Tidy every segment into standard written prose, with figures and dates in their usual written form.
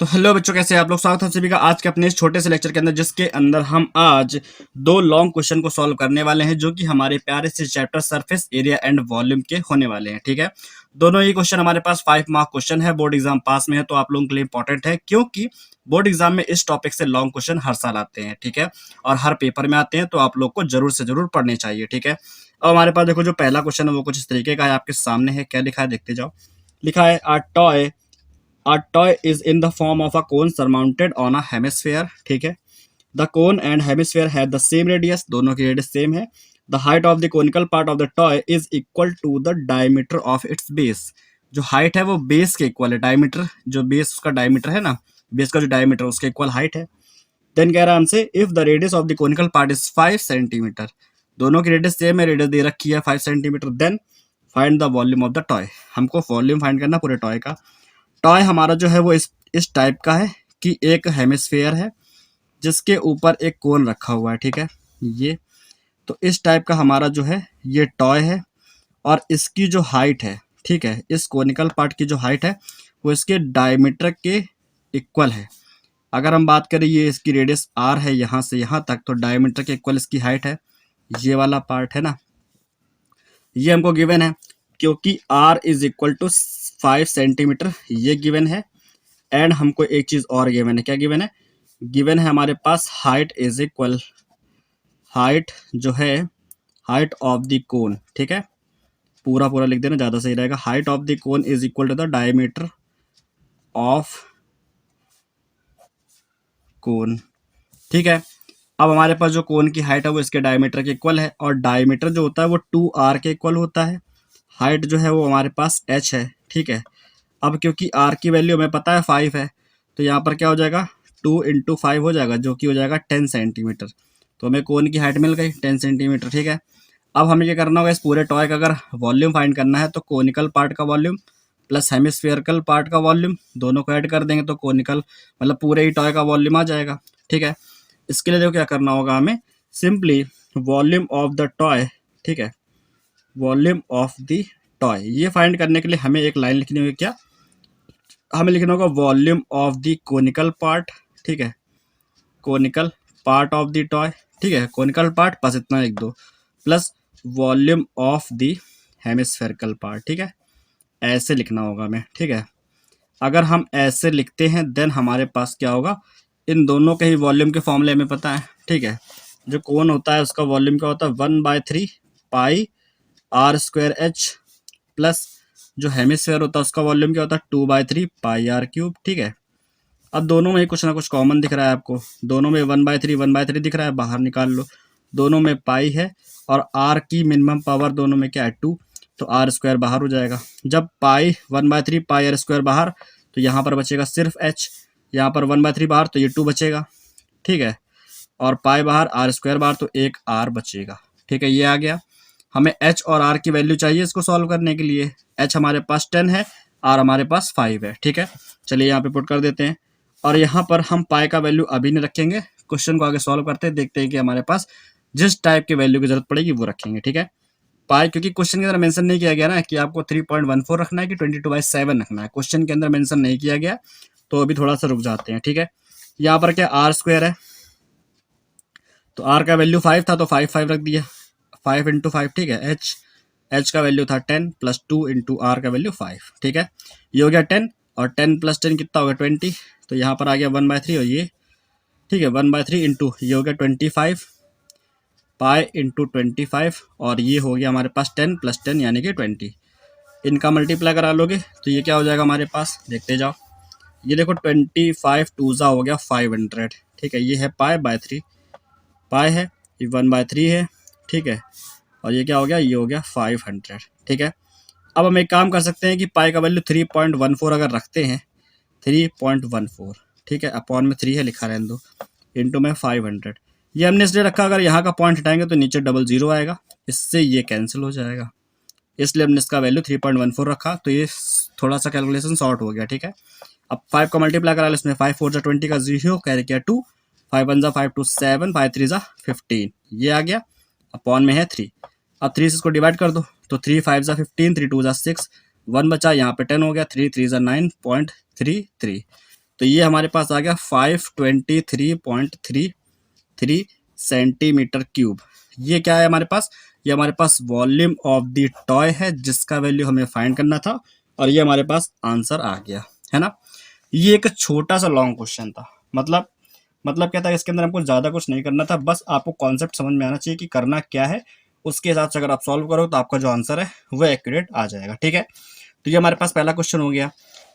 तो हेलो बच्चों, कैसे हैं आप लोग। स्वागत है आप सभी का आज के अपने इस छोटे से लेक्चर के अंदर, जिसके अंदर हम आज दो लॉन्ग क्वेश्चन को सॉल्व करने वाले हैं, जो कि हमारे प्यारे से chapter surface area and volume के होने वाले हैं। ठीक है, दोनों ही क्वेश्चन हमारे पास 5 मार्क क्वेश्चन है, बोर्ड एग्जाम पास में है, तो आप लोगों के लिए इंपॉर्टेंट है, क्योंकि बोर्ड एग्जाम में इस टॉपिक से लॉन्ग क्वेश्चन हर साल आते हैं। ठीक है, और हर पेपर में आते हैं, तो आप लोग को जरूर से जरूर पढ़ने चाहिए। ठीक है, अब हमारे पास देखो, जो पहला क्वेश्चन है वो कुछ इस तरीके का है, आपके सामने है। क्या लिखा है देखते जाओ। लिखा है A toy is in the form of a cone surmounted on a hemisphere। ठीक है, the cone and hemisphere have the same radius, दोनों की रेडियस सेम है। The height of the conical part of the toy is equal to the diameter of its base। जो height है वो base के equal है। डायमीटर, जो base उसका डायमीटर है ना, बेस का जो डायमीटर उसके इक्वल हाइट है। देन कह रहा है हमसे, if the radius of the conical part is 5 centimetre, दोनों की रेडियस सेम है, रेडियस दे रखी है 5 centimetre. Then find the volume of the toy. हमको वॉल्यूम फाइंड करना पूरे टॉय का। टॉय हमारा जो है वो इस टाइप का है कि एक हेमिस्फेयर है जिसके ऊपर एक कोन रखा हुआ है। ठीक है, ये तो इस टाइप का हमारा जो है ये टॉय है, और इसकी जो हाइट है, ठीक है, इस कोनिकल पार्ट की जो हाइट है वो इसके डायमीटर के इक्वल है। अगर हम बात करें, ये इसकी रेडियस आर है यहाँ से यहाँ तक, तो डायमीटर के इक्वल इसकी हाइट है। ये वाला पार्ट है ना, ये हमको गिवन है, क्योंकि r is equal to 5 centimetre, ये गिवन है। एंड हमको एक चीज और गिवन है। क्या गिवन है? गिवन है हमारे पास हाइट इज इक्वल, हाइट जो है हाइट ऑफ द कोन। ठीक है, पूरा पूरा लिख देना, ज्यादा सही रहेगा। Height of the cone is equal to the diameter of cone. ठीक है, अब हमारे पास जो कोन की हाइट है वो इसके डायमीटर के इक्वल है, और डायमीटर जो होता है वो 2r के इक्वल होता है। हाइट जो है वो हमारे पास h है। ठीक है, अब क्योंकि r की वैल्यू हमें पता है 5 है, तो यहाँ पर क्या हो जाएगा, 2 इंटू 5 हो जाएगा, जो कि हो जाएगा 10 सेंटीमीटर। तो हमें कोन की हाइट मिल गई 10 सेंटीमीटर। ठीक है, अब हमें क्या करना होगा, इस पूरे टॉय का अगर वॉल्यूम फाइंड करना है, तो कोनिकल पार्ट का वॉल्यूम प्लस हेमिस्फेरिकल पार्ट का वॉल्यूम, दोनों को ऐड कर देंगे तो कोनिकल मतलब पूरे ही टॉय का वॉल्यूम आ जाएगा। ठीक है, इसके लिए देखो क्या करना होगा हमें, simply volume of the toy, ठीक है, वॉल्यूम ऑफ द टॉय, ये फाइंड करने के लिए हमें एक लाइन लिखनी होगी। क्या हमें लिखना होगा, volume of the conical part. ठीक है, conical part of the toy. ठीक है, कोनिकल पार्ट बस इतना लिख दो, plus volume of the hemispherical part. ठीक है, ऐसे लिखना होगा हमें। ठीक है, अगर हम ऐसे लिखते हैं देन हमारे पास क्या होगा, इन दोनों के ही वॉल्यूम के फॉर्मूले हमें पता है। ठीक है, जो कोन होता है उसका वॉल्यूम क्या होता है, 1/3 पाई आर स्क्वायर एच, प्लस जो हेमिस्फेयर होता है उसका वॉल्यूम क्या होता है, 2/3 पाई आर क्यूब। ठीक है, अब दोनों में ही कुछ ना कुछ कॉमन दिख रहा है आपको, दोनों में 1/3 दिख रहा है, बाहर निकाल लो। दोनों में पाई है, और आर की मिनिमम पावर दोनों में क्या है, 2, तो आर स्क्वायर बाहर हो जाएगा। जब पाई 1/3 पाई आर स्क्वायर बाहर, तो यहाँ पर बचेगा सिर्फ एच, यहाँ पर 1/3 बाहर, तो ये 2 बचेगा। ठीक है, और पाई बाहर आर स्क्वायर बाहर, तो एक आर बचेगा। ठीक है, ये आ गया। हमें एच और आर की वैल्यू चाहिए इसको सॉल्व करने के लिए। एच हमारे पास 10 है, आर हमारे पास 5 है। ठीक है, चलिए यहाँ पे पुट कर देते हैं, और यहाँ पर हम पाई का वैल्यू अभी नहीं रखेंगे, क्वेश्चन को आगे सॉल्व करते हैं, देखते हैं कि हमारे पास जिस टाइप की वैल्यू की जरूरत पड़ेगी वो रखेंगे। ठीक है, पाई क्योंकि क्वेश्चन के अंदर मेंशन नहीं किया गया ना कि आपको 3.14 रखना है कि 22/7 रखना है, क्वेश्चन के अंदर मेंशन नहीं किया गया, तो अभी थोड़ा सा रुक जाते हैं। ठीक है, यहाँ पर क्या आर स्क्वायर है, तो आर का वैल्यू 5 था, तो 5 रख दिया, 5 इंटू 5। ठीक है, एच का वैल्यू था 10 प्लस 2 इंटू आर का वैल्यू 5। ठीक है, ये हो गया 10, और 10 प्लस 10 कितना होगा, 20। तो यहाँ पर आ गया 1/3, और ये ठीक है 1/3 इंटू ये हो गया 25 पाई इंटू 25, और ये हो गया हमारे पास 10 प्लस 10 यानी कि 20। इनका मल्टीप्लाई करा लोगे तो ये क्या हो जाएगा हमारे पास, देखते जाओ। ये देखो 25 टूजा हो गया 500। ठीक है, ये है पाई/3, पाई है, ये 1/3 है। ठीक है, और ये क्या हो गया, ये हो गया 500। ठीक है, अब हम एक काम कर सकते हैं कि पाई का वैल्यू 3.14 अगर रखते हैं, 3.14, ठीक है, अपॉन में 3 है लिखा रहने दो, इंटू में 500। ये हमने इसलिए रखा, अगर यहाँ का पॉइंट हटाएंगे तो नीचे 00 आएगा, इससे ये कैंसिल हो जाएगा, इसलिए हमने इसका वैल्यू 3.14 रखा, तो ये थोड़ा सा कैलकुलेशन शॉर्ट हो गया। ठीक है, अब 5 का मल्टीप्लाई करा, इसमें 5 4 20 का 0 कैरी किया 2, 5 1 5 2 7, 5 3 15, ये आ गया, अपॉन में है 3। अब 3 से इसको डिवाइड कर दो, तो 3 5 15, 3 2 6, 1 बचा, यहाँ पे 10 हो गया, 3 3 9.33। तो ये हमारे पास आ गया 523.33 सेंटीमीटर क्यूब। ये क्या है हमारे पास? ये हमारे पास वॉल्यूम ऑफ द टॉय है जिसका वैल्यू हमें फाइंड करना था, और ये हमारे पास आंसर आ गया है ना। ये एक छोटा सा लॉन्ग क्वेश्चन था, मतलब क्या था, इसके अंदर हमको ज़्यादा कुछ नहीं करना था, बस आपको कॉन्सेप्ट समझ में आना चाहिए कि करना क्या है। उसके हिसाब से अगर आप सॉल्व करो तो आपका जो आंसर है वो एक्यूरेट आ जाएगा, ठीक है। तो ये हमारे पास पहला क्वेश्चन हो गया।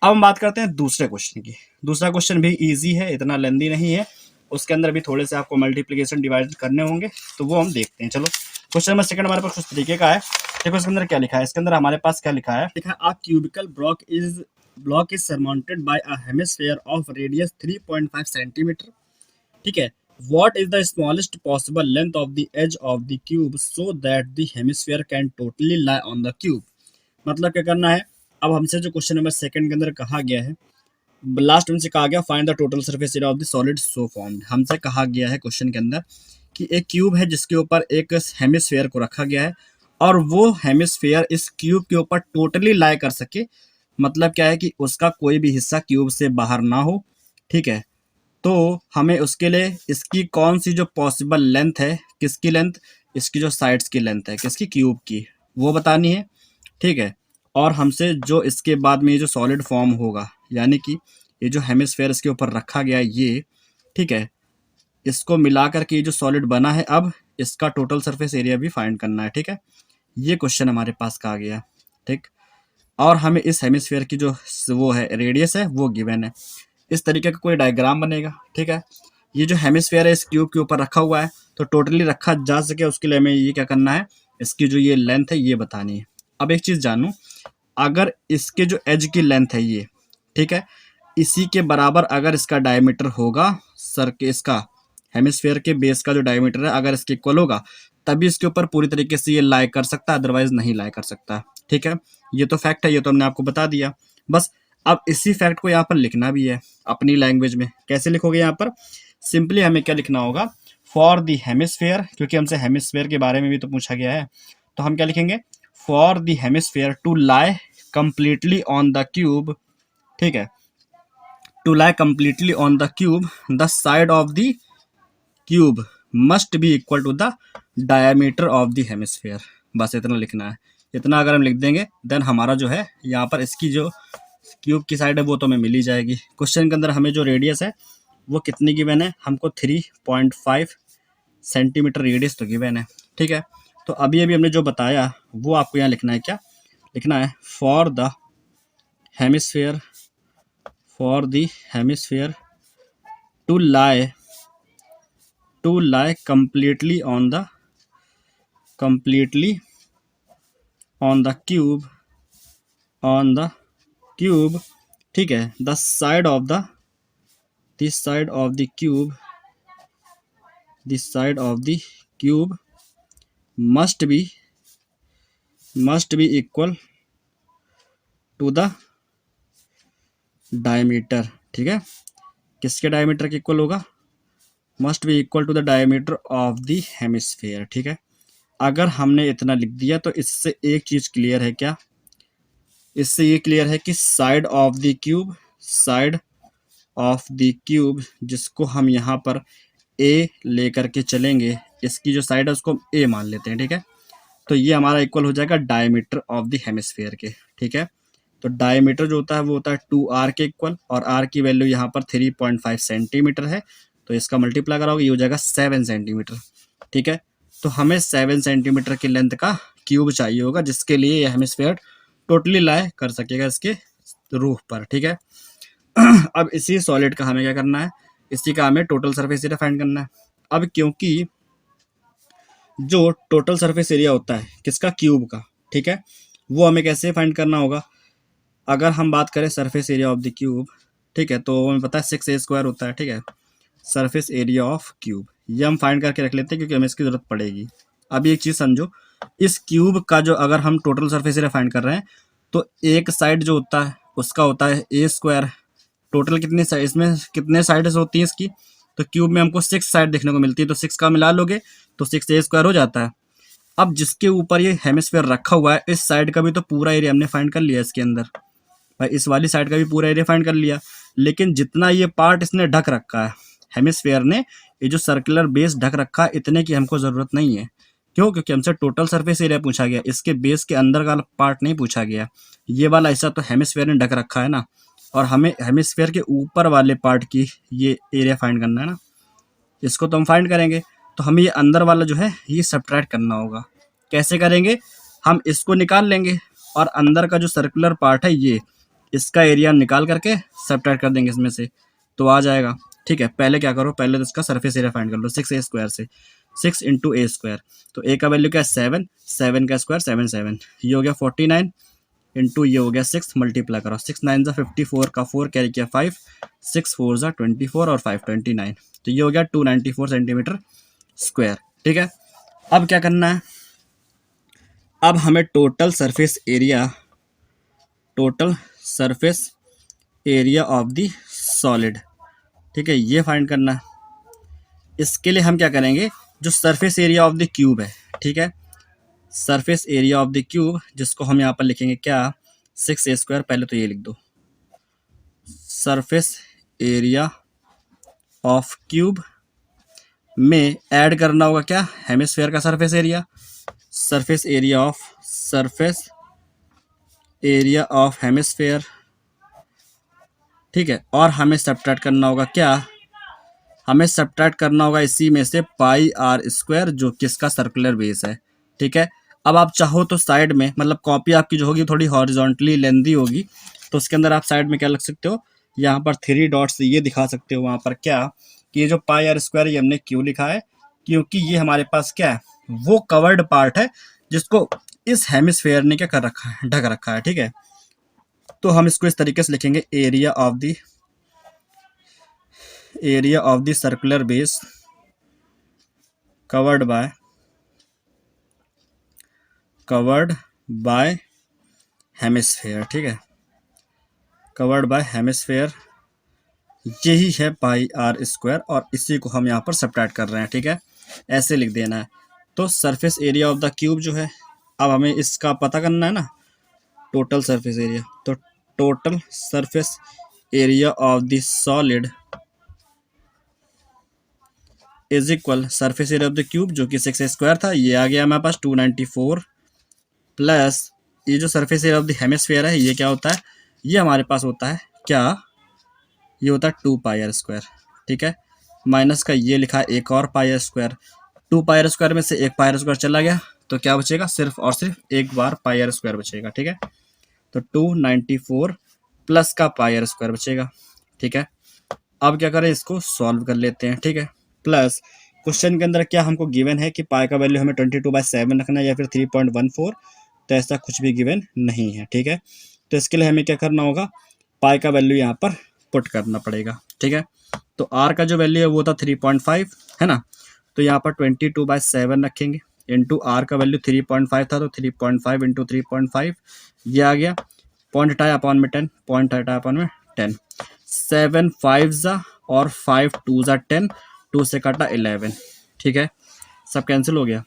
अब हम बात करते हैं दूसरे क्वेश्चन की। दूसरा क्वेश्चन भी ईजी है, इतना लेंदी नहीं है। उसके अंदर भी थोड़े से आपको मल्टीप्लीकेशन डिवाइड करने होंगे, तो वो हम देखते हैं। चलो, क्वेश्चन नंबर सेकंड हमारे पास कुछ तरीके का है। देखो इसके अंदर क्या लिखा है। इसके अंदर हमारे पास क्या लिखा है, लिखा है a cubical block is surmounted by a hemisphere of radius 3.5 centimetre, ठीक है। What is the smallest possible length of the edge of the cube so that the hemisphere can totally lie on the cube? मतलब क्या करना है, अब हमसे जो question number second के अंदर कहा गया है, लास्ट में से कहा गया find the total surface area of the solid so formed. हमसे कहा गया है क्वेश्चन के अंदर कि एक क्यूब है जिसके ऊपर एक हेमिस्फेयर को रखा गया है, और वो हेमिस्फेयर इस क्यूब के ऊपर टोटली लाई कर सके। मतलब क्या है कि उसका कोई भी हिस्सा क्यूब से बाहर ना हो, ठीक है। तो हमें उसके लिए इसकी कौन सी जो पॉसिबल लेंथ है, किसकी लेंथ, इसकी जो साइड्स की लेंथ है, किसकी, क्यूब की, वो बतानी है, ठीक है। और हमसे जो इसके बाद में ये जो सॉलिड फॉर्म होगा, यानी कि ये जो हेमिस्फेयर इसके ऊपर रखा गया है ये, ठीक है, इसको मिला करके ये जो सॉलिड बना है, अब इसका टोटल सरफेस एरिया भी फाइंड करना है, ठीक है। ये क्वेश्चन हमारे पास कहा गया, ठीक। और हमें इस हेमिस्फेयर की जो वो है रेडियस है वो गिवन है। इस तरीके का कोई डायग्राम बनेगा, ठीक है। ये जो हेमिस्फेयर है इस क्यूब के ऊपर रखा हुआ है, तो टोटली रखा जा सके उसके लिए हमें ये क्या करना है, इसकी जो ये लेंथ है ये बतानी है। अब एक चीज़ जानू, अगर इसके जो एज की लेंथ है ये, ठीक है, इसी के बराबर अगर इसका डायमीटर होगा, सर के इसका हेमिस्फेयर के बेस का जो डायमीटर है अगर इसके इक्वल होगा, तभी इसके ऊपर पूरी तरीके से ये लाई कर सकता है, अदरवाइज नहीं लाई कर सकता, ठीक है। ये तो फैक्ट है, ये तो हमने आपको बता दिया। बस अब इसी फैक्ट को यहाँ पर लिखना भी है अपनी लैंग्वेज में। कैसे लिखोगे यहाँ पर, सिंपली हमें क्या लिखना होगा, फॉर द हेमिस्फेयर, क्योंकि हमसे हेमिस्फेयर के बारे में भी तो पूछा गया है, तो हम क्या लिखेंगे, for the hemisphere to lie completely on the cube, ठीक है, to lie completely on the cube, the side of the cube must be equal to the diameter of the hemisphere. बस इतना लिखना है। इतना अगर हम लिख देंगे देन हमारा जो है यहाँ पर इसकी जो क्यूब की साइड है वो तो हमें मिल ही जाएगी। क्वेश्चन के अंदर हमें जो रेडियस है वो कितनी गिवन है, हमको 3.5 सेंटीमीटर रेडियस तो गिवन है, ठीक है। तो अभी अभी हमने जो बताया वो आपको यहाँ लिखना है। क्या लिखना है, for the hemisphere to lie completely on the cube, ठीक है, the side of the cube must be equal to the diameter, ठीक है। किसके डायमीटर के इक्वल होगा, must be equal to the diameter of the hemisphere, ठीक है। अगर हमने इतना लिख दिया तो इससे एक चीज़ क्लियर है, क्या, इससे ये क्लियर है कि साइड ऑफ द क्यूब जिसको हम यहाँ पर ए लेकर के चलेंगे, इसकी जो साइड है उसको हम ए मान लेते हैं, ठीक है। तो ये हमारा इक्वल हो जाएगा डायमीटर ऑफ द हेमिस्फेयर के, ठीक है। तो डायमीटर जो होता है वो होता है 2r के इक्वल, और r की वैल्यू यहाँ पर 3.5 सेंटीमीटर है, तो इसका मल्टीप्लाई कराओगे ये हो जाएगा 7 सेंटीमीटर, ठीक है। तो हमें 7 सेंटीमीटर की लेंथ का क्यूब चाहिए होगा जिसके लिए ये हेमिस्फेयर टोटली लाई कर सकेगा इसके रूफ पर, ठीक है। अब इसी सॉलिड का हमें क्या करना है, इसी का हमें टोटल सरफेस एरिया फाइंड करना है। अब क्योंकि जो टोटल सरफेस एरिया होता है किसका, क्यूब का, ठीक है, वो हमें कैसे फाइंड करना होगा। अगर हम बात करें surface area of the cube, ठीक है, तो हमें पता है 6a² होता है, ठीक है, सरफेस एरिया ऑफ क्यूब, ये हम फाइंड करके रख लेते हैं क्योंकि हमें इसकी ज़रूरत पड़ेगी। अभी एक चीज़ समझो, इस क्यूब का जो अगर हम टोटल सरफेस एरिया फाइंड कर रहे हैं तो एक साइड जो होता है उसका होता है a²। टोटल कितनी साइड, इसमें कितने साइड्स होती हैं इसकी, तो क्यूब में हमको 6 साइड देखने को मिलती है, तो 6 का मिला लोगे तो 6a² हो जाता है। अब जिसके ऊपर ये हेमिस्फेयर रखा हुआ है, इस साइड का भी तो पूरा एरिया हमने फाइंड कर लिया इसके अंदर, भाई इस वाली साइड का भी पूरा एरिया फाइंड कर लिया। लेकिन जितना ये पार्ट इसने ढक रखा है, हेमिस्फेयर ने ये जो सर्कुलर बेस ढक रखा है, इतने की हमको ज़रूरत नहीं है। क्यों? क्योंकि हमसे टोटल सरफेस एरिया पूछा गया, इसके बेस के अंदर का पार्ट नहीं पूछा गया। ये वाला हिस्सा तो हेमिस्फेयर ने ढक रखा है ना, और हमें हेमिस्फेयर के ऊपर वाले पार्ट की ये एरिया फाइंड करना है ना, इसको तो हम फाइंड करेंगे। तो हमें ये अंदर वाला जो है ये सब्ट्रैक्ट करना होगा। कैसे करेंगे? हम इसको निकाल लेंगे और अंदर का जो सर्कुलर पार्ट है ये, इसका एरिया निकाल करके सब्ट्रैक्ट कर देंगे इसमें से, तो आ जाएगा। ठीक है, पहले क्या करो, पहले तो इसका सरफेस एरिया फाइंड कर लो 6a² से, 6 इंटू a²। तो a का वैल्यू क्या है 7, 7 का स्क्वायर 7 7, ये हो गया 49 इंटू ये हो गया 6, मल्टीप्लाई करो, 6 9 54 का 4 कैरी किया 5, 6 4 24 और 5 29, तो ये हो गया 294 सेंटीमीटर स्क्वायर। ठीक है, अब क्या करना है, अब हमें total surface area of the solid, ठीक है, ये फाइंड करना है। इसके लिए हम क्या करेंगे, जो surface area of the cube है, ठीक है, surface area of the cube, जिसको हम यहाँ पर लिखेंगे क्या, 6a², पहले तो ये लिख दो, सरफेस एरिया ऑफ क्यूब में ऐड करना होगा क्या, हेमिस्फेयर का surface area, surface area of hemisphere, ठीक है, और हमें सब्ट्रैक्ट करना होगा क्या, हमें सब्ट्रैक्ट करना होगा इसी में से πr², जो किसका सर्कुलर बेस है। ठीक है, अब आप चाहो तो साइड में, मतलब कॉपी आपकी जो होगी थोड़ी हॉरिजॉन्टली लेंदी होगी, तो उसके अंदर आप साइड में क्या लग सकते हो, यहाँ पर 3 डॉट्स ये दिखा सकते हो वहाँ पर क्या, कि ये जो πr² ये हमने क्यों लिखा है, क्योंकि ये हमारे पास क्या है, वो कवर्ड पार्ट है जिसको इस हेमिस्फेयर ने क्या कर रखा है, ढक रखा है। ठीक है, तो हम इसको इस तरीके से लिखेंगे, area of the circular base covered by hemisphere. ठीक है, कवर्ड बाय हेमिस्फेयर, यही है πr², और इसी को हम यहाँ पर सब्ट्रैक्ट कर रहे हैं। ठीक है, ऐसे लिख देना है। तो surface area of the cube जो है, अब हमें इसका पता करना है ना, टोटल सरफेस एरिया, तो total surface area of the solid is equal surface area of the cube, जो कि 6a² था, ये आ गया हमारे पास 294, प्लस ये जो surface area of the hemisphere है, ये क्या होता है, ये हमारे पास होता है क्या, ये होता है 2πr²। ठीक है, माइनस का ये लिखा है एक और πr², 2πr² में से एक πr² चला गया, तो क्या बचेगा, सिर्फ और सिर्फ एक बार πr² बचेगा। ठीक है, तो 294 प्लस का πr² बचेगा। ठीक है, अब क्या करें, इसको सॉल्व कर लेते हैं। ठीक है, प्लस क्वेश्चन के अंदर क्या हमको गिवन है कि पाई का वैल्यू हमें 22/7 रखना है या फिर 3.14, तो ऐसा कुछ भी गिवन नहीं है। ठीक है, तो इसके लिए हमें क्या करना होगा, पाई का वैल्यू यहाँ पर पुट करना पड़ेगा। ठीक है, तो आर का जो वैल्यू है वो था 3.5 है ना, तो यहाँ पर 22/7 रखेंगे, इंटू आर का वैल्यू 3.5 था, तो 3.5 इंटू 3.5 ये आ गया, पॉइंट हटाया अपॉन में 10, पॉइंट हटाया अपॉन में 10, 7 5 और 5 2 10, 2 से काटा 11। ठीक है, सब कैंसिल हो गया,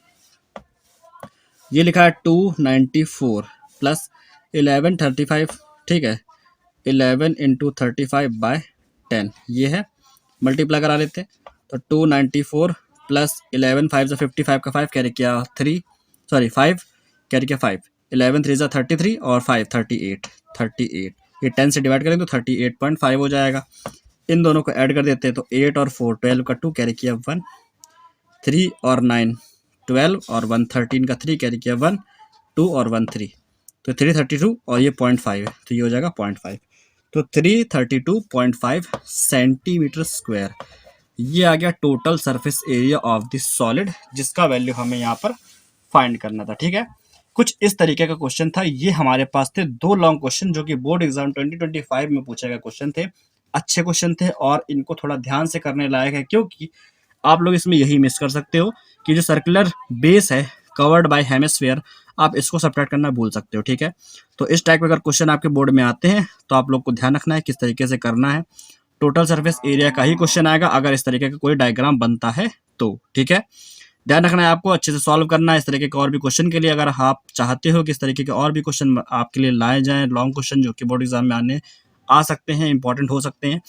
ये लिखा है 294 प्लस 11 35। ठीक है, 11 इंटू 35/10 ये है, मल्टीप्लाई करा लेते हैं, तो 294 प्लस 11 5 55 का 5 कैरी किया 3, सॉरी 5 कैरी किया 5, 11 3 33 और 5 38, ये 10 से डिवाइड करें तो 38.5 हो जाएगा। इन दोनों को ऐड कर देते हैं, तो 8 और 4 12 का 2 कैरी किया 1, 3 और 9 12 और 1 13 का 3 कैरी किया 1 2 और 1 3, तो 332 और ये 0.5 है, तो ये हो जाएगा 0.5, तो 332.5 सेंटीमीटर स्क्वायर, ये आ गया total surface area of the solid, जिसका वैल्यू हमें यहाँ पर फाइंड करना था। ठीक है, कुछ इस तरीके का क्वेश्चन था। ये हमारे पास थे 2 लॉन्ग क्वेश्चन, जो कि बोर्ड एग्जाम 2025 में पूछे गए क्वेश्चन थे। अच्छे क्वेश्चन थे और इनको थोड़ा ध्यान से करने लायक है, क्योंकि आप लोग इसमें यही मिस कर सकते हो कि जो सर्कुलर बेस है कवर्ड बाय हेमिस्फीयर, आप इसको सब्ट्रैक्ट करना भूल सकते हो। ठीक है, तो इस टाइप के अगर क्वेश्चन आपके बोर्ड में आते हैं तो आप लोग को ध्यान रखना है किस तरीके से करना है। टोटल सरफेस एरिया का ही क्वेश्चन आएगा अगर इस तरीके का कोई डायग्राम बनता है तो। ठीक है, ध्यान रखना है आपको, अच्छे से सॉल्व करना है। इस तरीके के और भी क्वेश्चन के लिए अगर आप चाहते हो कि इस तरीके के और भी क्वेश्चन आपके लिए लाए जाएं, लॉन्ग क्वेश्चन जो कि बोर्ड एग्जाम में आ सकते हैं, इंपॉर्टेंट हो सकते हैं।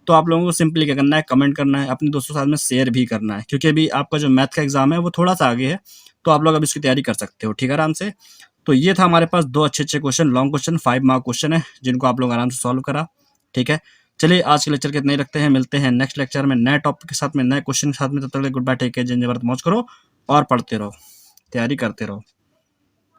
तो आप लोगों को सिंपली क्या करना है, कमेंट करना है, अपने दोस्तों के साथ में शेयर भी करना है, क्योंकि अभी आपका जो मैथ का एग्जाम है वो थोड़ा सा आगे है, तो आप लोग अब इसकी तैयारी कर सकते हो, ठीक है, आराम से। तो ये था हमारे पास दो अच्छे अच्छे question, long question, 5 mark question है, जिनको आप लोग आराम से सॉल्व करा, ठीक है। चलिए आज के लेक्चर के इतने ही रखते हैं, मिलते हैं नेक्स्ट लेक्चर में नए टॉपिक के साथ में, नए क्वेश्चन के साथ में। तब तक गुड बाय, टेक केयर, जिंदगी भर मौज करो और पढ़ते रहो, तैयारी करते रहो।